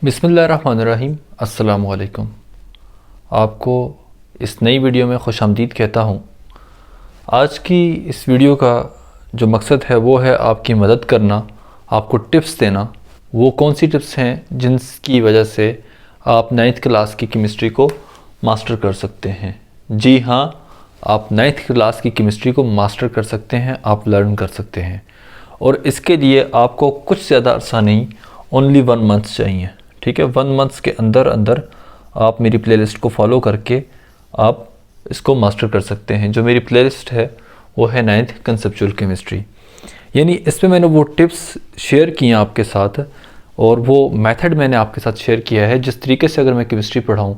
बिस्मिल्लाहिर्रहमानिर्रहीम। अस्सलामु अलैकुम। आपको इस नई वीडियो में खुशामदीद कहता हूँ। आज की इस वीडियो का जो मकसद है वो है आपकी मदद करना, आपको टिप्स देना। वो कौन सी टिप्स हैं जिनकी वजह से आप 9th क्लास की केमिस्ट्री को मास्टर कर सकते हैं। जी हाँ, आप 9th क्लास की केमिस्ट्री को मास्टर कर सकते हैं, आप लर्न कर सकते हैं। और इसके लिए आपको कुछ ज़्यादा अर्सा नहीं, ओनली 1 मंथ चाहिए। ठीक है, 1 मंथ्स के अंदर अंदर आप मेरी प्लेलिस्ट को फॉलो करके आप इसको मास्टर कर सकते हैं। जो मेरी प्लेलिस्ट है वो है 9th कंसेप्चुअल केमिस्ट्री, यानी इस पर मैंने वो टिप्स शेयर किए हैं आपके साथ, और वो मेथड मैंने आपके साथ शेयर किया है जिस तरीके से अगर मैं केमिस्ट्री पढ़ाऊँ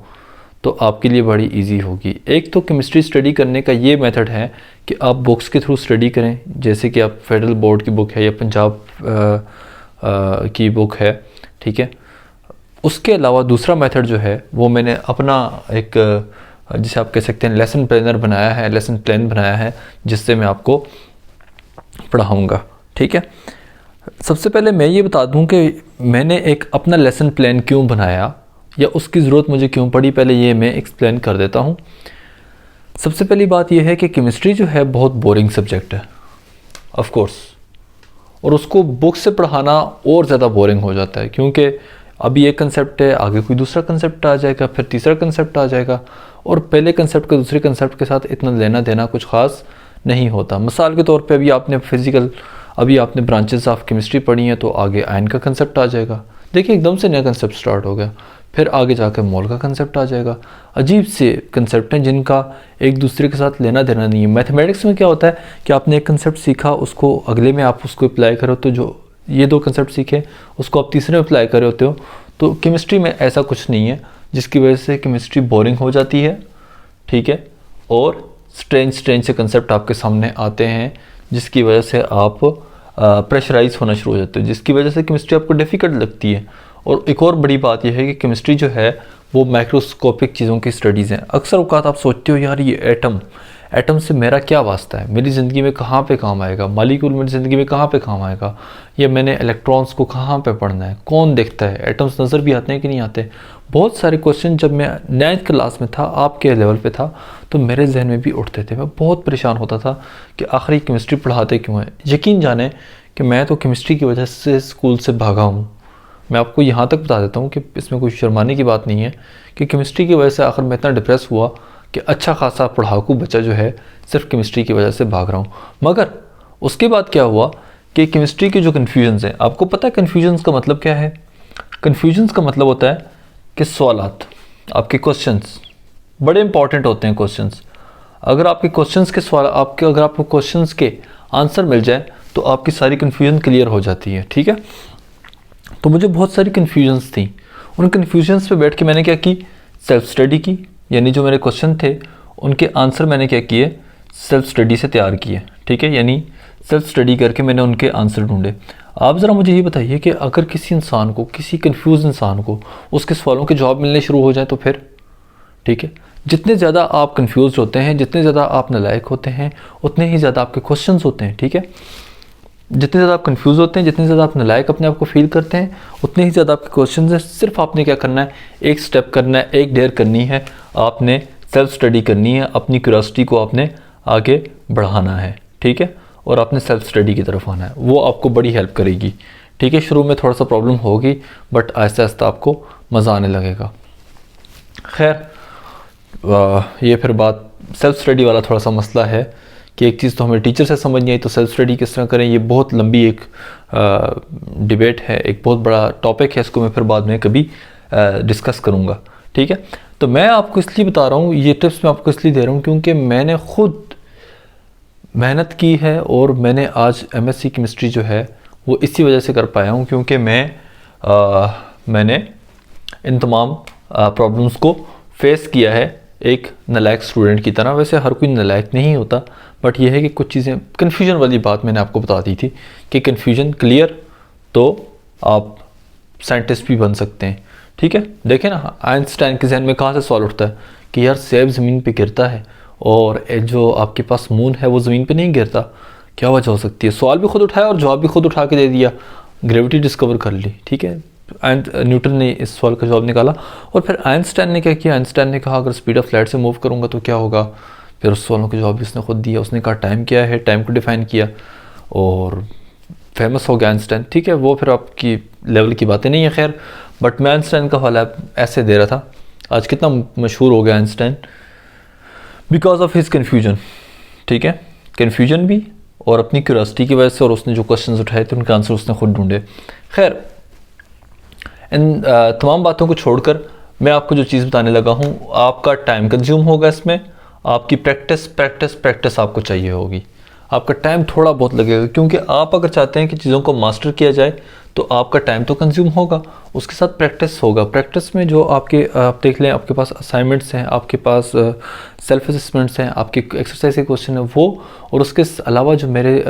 तो आपके लिए बड़ी इजी होगी। एक तो केमिस्ट्री स्टडी करने का ये मेथड है कि आप बुक्स के थ्रू स्टडी करें, जैसे कि आप फेडरल बोर्ड की बुक है या पंजाब की बुक है। ठीक है, उसके अलावा दूसरा मेथड जो है वो मैंने अपना एक जिसे आप कह सकते हैं लेसन प्लानर बनाया है, लेसन प्लान बनाया है, जिससे मैं आपको पढ़ाऊँगा। ठीक है, सबसे पहले मैं ये बता दूं कि मैंने एक अपना लेसन प्लान क्यों बनाया या उसकी ज़रूरत मुझे क्यों पड़ी, पहले ये मैं एक्सप्लेन कर देता हूँ। सबसे पहली बात यह है कि केमिस्ट्री जो है बहुत बोरिंग सब्जेक्ट है ऑफ कोर्स, और उसको बुक से पढ़ाना और ज़्यादा बोरिंग हो जाता है, क्योंकि अभी एक कंसेप्ट है, आगे कोई दूसरा कंसेप्ट आ जाएगा, फिर तीसरा कंसेप्ट आ जाएगा, और पहले कंसेप्ट का दूसरे कंसेप्ट के साथ इतना लेना देना कुछ ख़ास नहीं होता। मिसाल के तौर पे अभी आपने ब्रांचेस ऑफ केमिस्ट्री पढ़ी हैं, तो आगे आयन का कंसेप्ट आ जाएगा। देखिए, एकदम से नया कंसेप्ट स्टार्ट हो गया, फिर आगे जाकर मोल का कंसेप्ट आ जाएगा। अजीब से कंसेप्ट हैं जिनका एक दूसरे के साथ लेना देना नहीं है। मैथमेटिक्स में क्या होता है कि आपने एक कंसेप्ट सीखा, उसको अगले में आप उसको अप्लाई करो, तो जो ये 2 कंसेप्ट सीखे उसको आप तीसरे में अप्लाई कर रहे होते हो। तो केमिस्ट्री में ऐसा कुछ नहीं है जिसकी वजह से केमिस्ट्री बोरिंग हो जाती है। ठीक है, और स्ट्रेंज से कंसेप्ट आपके सामने आते हैं जिसकी वजह से आप प्रेशराइज होना शुरू हो जाते हो, जिसकी वजह से केमिस्ट्री आपको डिफ़िकल्ट लगती है। और एक और बड़ी बात यह है कि केमिस्ट्री जो है वो माइक्रोस्कोपिक चीज़ों की स्टडीज़ हैं। अक्सर औक़ात आप सोचते हो यार ये एटम से मेरा क्या वास्ता है, मेरी ज़िंदगी में कहाँ पे काम आएगा, मॉलिक्यूल मेरी ज़िंदगी में कहाँ पे काम आएगा, या मैंने इलेक्ट्रॉन्स को कहाँ पे पढ़ना है, कौन देखता है, एटम्स नज़र भी आते हैं कि नहीं आते। बहुत सारे क्वेश्चन जब मैं 9th क्लास में था, आपके लेवल पे था, तो मेरे जहन में भी उठते थे। मैं बहुत परेशान होता था कि आखिर ये केमिस्ट्री पढ़ाते क्यों हैं। यकीन जाने कि मैं तो केमिस्ट्री की वजह से स्कूल से भागा हूँ। मैं आपको यहाँ तक बता देता हूँ कि इसमें कोई शर्माने की बात नहीं है कि केमिस्ट्री की वजह से आखिर मैं इतना डिप्रेस हुआ कि अच्छा खासा पढ़ाकू बच्चा जो है सिर्फ केमिस्ट्री की वजह से भाग रहा हूँ। मगर उसके बाद क्या हुआ कि केमिस्ट्री के जो कन्फ्यूजन्स हैं, आपको पता है कन्फ्यूजन्स का मतलब क्या है? कन्फ्यूजन्स का मतलब होता है कि सवालात, आपके क्वेश्चंस बड़े इंपॉर्टेंट होते हैं। क्वेश्चंस अगर आपके क्वेश्चंस के सवाल अगर आपको क्वेश्चंस के आंसर मिल जाए तो आपकी सारी कन्फ्यूजन क्लियर हो जाती है। ठीक है, तो मुझे बहुत सारी कन्फ्यूजन्स थी। उन कन्फ्यूजन्स पे बैठ के मैंने क्या की, सेल्फ स्टडी की, यानी जो मेरे क्वेश्चन थे उनके आंसर मैंने क्या किए, सेल्फ स्टडी से तैयार किए। ठीक है, यानी सेल्फ स्टडी करके मैंने उनके आंसर ढूंढे। आप ज़रा मुझे ये बताइए कि अगर किसी इंसान को, किसी कन्फ्यूज़ इंसान को उसके सवालों के जवाब मिलने शुरू हो जाए तो फिर? ठीक है, जितने ज़्यादा आप कन्फ्यूज़ होते हैं, जितने ज़्यादा आप नालायक होते हैं, उतने ही ज़्यादा आपके क्वेश्चंस होते हैं। ठीक है, जितने ज़्यादा आप कंफ्यूज होते हैं, जितने ज़्यादा आप नालायक अपने आप को फील करते हैं, उतने ही ज़्यादा आपके क्वेश्चन हैं। सिर्फ आपने क्या करना है, एक स्टेप करना है, एक डेयर करनी है, आपने सेल्फ स्टडी करनी है, अपनी क्यूरियोसिटी को आपने आगे बढ़ाना है। ठीक है, और आपने सेल्फ स्टडी की तरफ आना है, वो आपको बड़ी हेल्प करेगी। ठीक है, शुरू में थोड़ा सा प्रॉब्लम होगी, बट आहिस्ता आहिस्ता आपको मज़ा आने लगेगा। खैर, ये फिर बात सेल्फ स्टडी वाला थोड़ा सा मसला है कि एक चीज़ तो हमें टीचर से समझ नहीं आई, तो सेल्फ स्टडी किस तरह करें, ये बहुत लंबी एक डिबेट है, एक बहुत बड़ा टॉपिक है। इसको मैं फिर बाद में कभी डिस्कस करूँगा। ठीक है, तो मैं आपको इसलिए बता रहा हूँ, ये टिप्स मैं आपको इसलिए दे रहा हूँ क्योंकि मैंने खुद मेहनत की है, और मैंने आज MSc केमिस्ट्री जो है वो इसी वजह से कर पाया हूँ, क्योंकि मैंने इन तमाम प्रॉब्लम्स को फेस किया है एक नालायक स्टूडेंट की तरह। वैसे हर कोई नालायक नहीं होता, बट यह है कि कुछ चीज़ें, कन्फ्यूजन वाली बात मैंने आपको बता दी थी कि कन्फ्यूजन क्लियर तो आप साइंटिस्ट भी बन सकते हैं। ठीक है, देखें ना, आइंस्टाइन के जहन में कहाँ से सवाल उठता है कि यार सेब ज़मीन पे गिरता है और जो आपके पास मून है वो ज़मीन पे नहीं गिरता, क्या वजह हो सकती है? सवाल भी खुद उठाया और जवाब भी खुद उठा के दे दिया, ग्रेविटी डिस्कवर कर ली। ठीक है, न्यूटन ने इस सवाल का जवाब निकाला। और फिर आइंस्टाइन ने क्या किया, आइंस्टाइन ने कहा अगर स्पीड ऑफ लाइट से मूव करूँगा तो क्या होगा, फिर उस सवालों का जवाब भी उसने खुद दिया। उसने कहा टाइम क्या है, टाइम को डिफ़ाइन किया और फेमस हो गया आइंस्टाइन। ठीक है, वो फिर आपकी लेवल की बातें नहीं है खैर, बट मैं आइंस्टाइन का हवाला ऐसे दे रहा था। आज कितना मशहूर हो गया Einstein, because of his confusion. ठीक है, कन्फ्यूजन भी और अपनी क्यूरियोसिटी की वजह से, और उसने जो क्वेश्चंस उठाए थे उनके आंसर उसने खुद ढूंढे। खैर, इन तमाम बातों को छोड़कर मैं आपको जो चीज़ बताने लगा हूँ, आपका टाइम कंज्यूम होगा इसमें, आपकी प्रैक्टिस प्रैक्टिस प्रैक्टिस आपको चाहिए होगी। आपका टाइम थोड़ा बहुत लगेगा, क्योंकि आप अगर चाहते हैं कि चीज़ों को मास्टर किया जाए तो आपका टाइम तो कंज्यूम होगा, उसके साथ प्रैक्टिस होगा। प्रैक्टिस में जो आपके आप देख लें, आपके पास असाइनमेंट्स हैं, आपके पास सेल्फ असेसमेंट्स हैं, आपके एक्सरसाइज के क्वेश्चन हैं वो, और उसके अलावा जो मेरे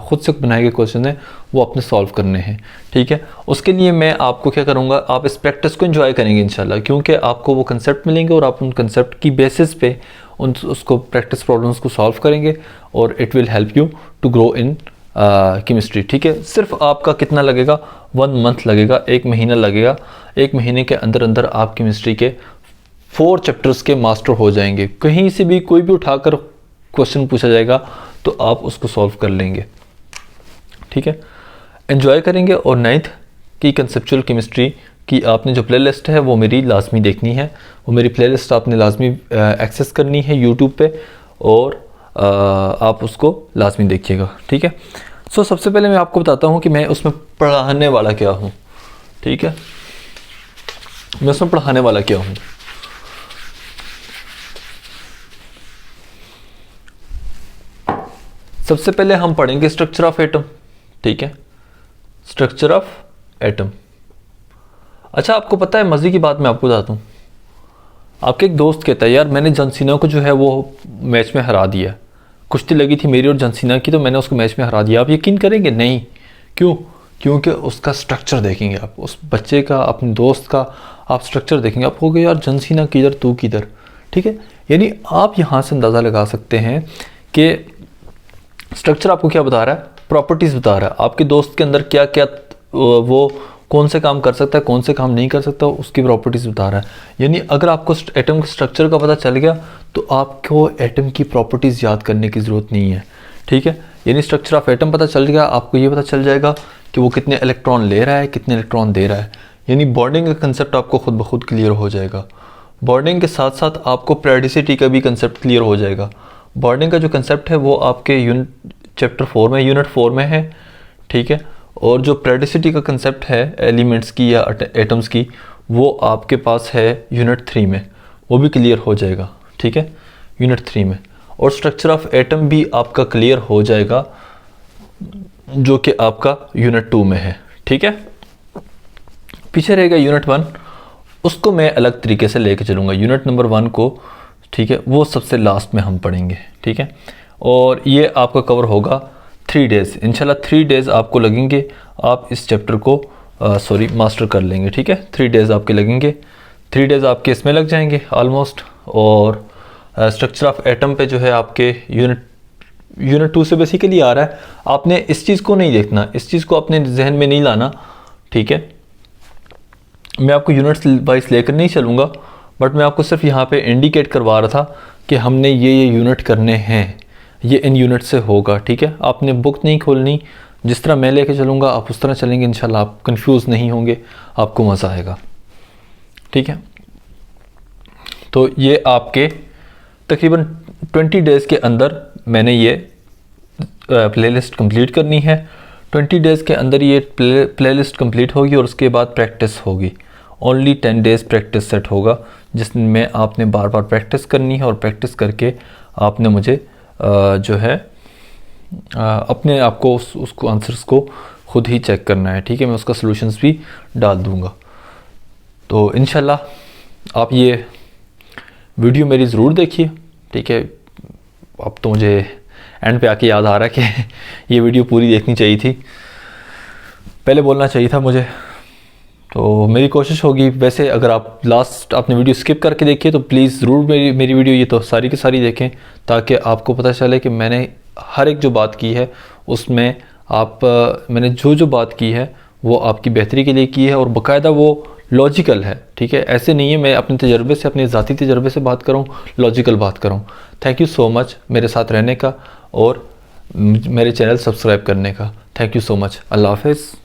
खुद से बनाए गए क्वेश्चन हैं वो आपने सॉल्व करने हैं। ठीक है, उसके लिए मैं आपको क्या करूँगा, आप इस प्रैक्टिस को एंजॉय करेंगे इंशाल्लाह, क्योंकि आपको वो कंसेप्ट मिलेंगे और आप उन कंसेप्ट की बेसिस पे उसको प्रैक्टिस प्रॉब्लम्स को सॉल्व करेंगे और it will help you to grow in chemistry. ठीक है, सिर्फ आपका कितना लगेगा, 1 मंथ लगेगा, 1 महीना लगेगा। 1 महीने के अंदर अंदर आप केमिस्ट्री के 4 चैप्टर्स के मास्टर हो जाएंगे। कहीं से भी कोई भी उठाकर क्वेश्चन पूछा जाएगा तो आप उसको सॉल्व कर लेंगे। ठीक है, एंजॉय करेंगे। और 9th की कंसेप्चुअल केमिस्ट्री कि आपने जो प्लेलिस्ट है वो मेरी लाजमी देखनी है, वो मेरी प्लेलिस्ट आपने लाजमी एक्सेस करनी है यूट्यूब पे, और आप उसको लाजमी देखिएगा। ठीक है, सो सबसे पहले मैं आपको बताता हूँ कि मैं उसमें पढ़ाने वाला क्या हूँ। ठीक है, मैं उसमें पढ़ाने वाला क्या हूँ। सबसे पहले हम पढ़ेंगे स्ट्रक्चर ऑफ एटम। ठीक है, स्ट्रक्चर ऑफ एटम। अच्छा, आपको पता है मज़े की बात मैं आपको बताता हूँ, आपके एक दोस्त कहता है यार मैंने जॉन सीना को जो है वो मैच में हरा दिया, कुश्ती लगी थी मेरी और जॉन सीना की तो मैंने उसको मैच में हरा दिया। आप यकीन करेंगे? नहीं। क्यों? क्योंकि उसका स्ट्रक्चर देखेंगे आप, उस बच्चे का, अपने दोस्त का आप स्ट्रक्चर देखेंगे, आप कहोगे यार जॉन सीना किधर, तू किधर। ठीक है, यानी आप यहाँ से अंदाज़ा लगा सकते हैं कि स्ट्रक्चर आपको क्या बता रहा है, प्रॉपर्टीज़ बता रहा है, आपके दोस्त के अंदर क्या क्या वो कौन से काम कर सकता है, कौन से काम नहीं कर सकता, उसकी प्रॉपर्टीज़ बता रहा है। यानी अगर आपको एटम के स्ट्रक्चर का पता चल गया तो आपको एटम की प्रॉपर्टीज़ याद करने की ज़रूरत नहीं है। ठीक है, यानी स्ट्रक्चर ऑफ एटम पता चल गया, आपको ये पता चल जाएगा कि वो कितने इलेक्ट्रॉन ले रहा है, कितने इलेक्ट्रॉन दे रहा है। यानी बॉन्डिंग का कंसेप्ट आपको खुद ब खुद क्लियर हो जाएगा। बॉन्डिंग के साथ साथ आपको पेरियोडिसिटी का भी कंसेप्ट क्लियर हो जाएगा। बॉन्डिंग का जो कंसेप्ट है वो आपके चैप्टर 4 में, यूनिट 4 में है। ठीक है, और जो पेरियोडिसिटी का कंसेप्ट है एलिमेंट्स की या एटम्स की, वो आपके पास है यूनिट 3 में, वो भी क्लियर हो जाएगा। ठीक है, यूनिट 3 में। और स्ट्रक्चर ऑफ एटम भी आपका क्लियर हो जाएगा जो कि आपका यूनिट 2 में है। ठीक है, पीछे रहेगा यूनिट 1, उसको मैं अलग तरीके से लेके चलूँगा। यूनिट नंबर 1 को, ठीक है, वो सबसे लास्ट में हम पढ़ेंगे। ठीक है, और ये आपका कवर होगा 3 डेज़ इंशाल्लाह। 3 डेज़ आपको लगेंगे, आप इस चैप्टर को मास्टर कर लेंगे। ठीक है, 3 डेज़ आपके लगेंगे, 3 डेज़ आपके इसमें लग जाएंगे ऑलमोस्ट। और स्ट्रक्चर ऑफ एटम पे जो है आपके यूनिट 2 से बेसिकली आ रहा है। आपने इस चीज़ को नहीं देखना, इस चीज़ को अपने जहन में नहीं लाना। ठीक है, मैं आपको यूनिट्स वाइज लेकर नहीं चलूँगा, बट मैं आपको सिर्फ यहाँ पे इंडिकेट करवा रहा था कि हमने ये यूनिट करने हैं, ये इन यूनिट से होगा। ठीक है, आपने बुक नहीं खोलनी, जिस तरह मैं लेके चलूँगा आप उस तरह चलेंगे इंशाल्लाह, आप कंफ्यूज नहीं होंगे, आपको मज़ा आएगा। ठीक है, तो ये आपके तकरीबन 20 डेज़ के अंदर मैंने ये प्लेलिस्ट कंप्लीट करनी है। 20 डेज़ के अंदर ये प्लेलिस्ट कंप्लीट होगी और उसके बाद प्रैक्टिस होगी। ओनली 10 डेज़ प्रैक्टिस सेट होगा, जिसमें आपने बार बार प्रैक्टिस करनी है, और प्रैक्टिस करके आपने मुझे जो है अपने आप को उसको आंसर्स को ख़ुद ही चेक करना है। ठीक है, मैं उसका सॉल्यूशंस भी डाल दूँगा। तो इंशाल्लाह आप ये वीडियो मेरी ज़रूर देखिए। ठीक है, अब तो मुझे एंड पे आके याद आ रहा है कि ये वीडियो पूरी देखनी चाहिए थी, पहले बोलना चाहिए था मुझे। तो मेरी कोशिश होगी, वैसे अगर आप लास्ट आपने वीडियो स्किप करके देखिए तो प्लीज़ ज़रूर मेरी वीडियो ये तो सारी की सारी देखें, ताकि आपको पता चले कि मैंने हर एक जो बात की है उसमें मैंने जो बात की है वो आपकी बेहतरी के लिए की है और बाकायदा वो लॉजिकल है, ठीक है। ऐसे नहीं है मैं अपने तजर्बे से, अपने ज़ाती तजर्बे से बात करूँ, लॉजिकल बात करूँ। थैंक यू सो मच मेरे साथ रहने का और मेरे चैनल सब्सक्राइब करने का। Thank you so much. अल्लाह हाफ़िज़।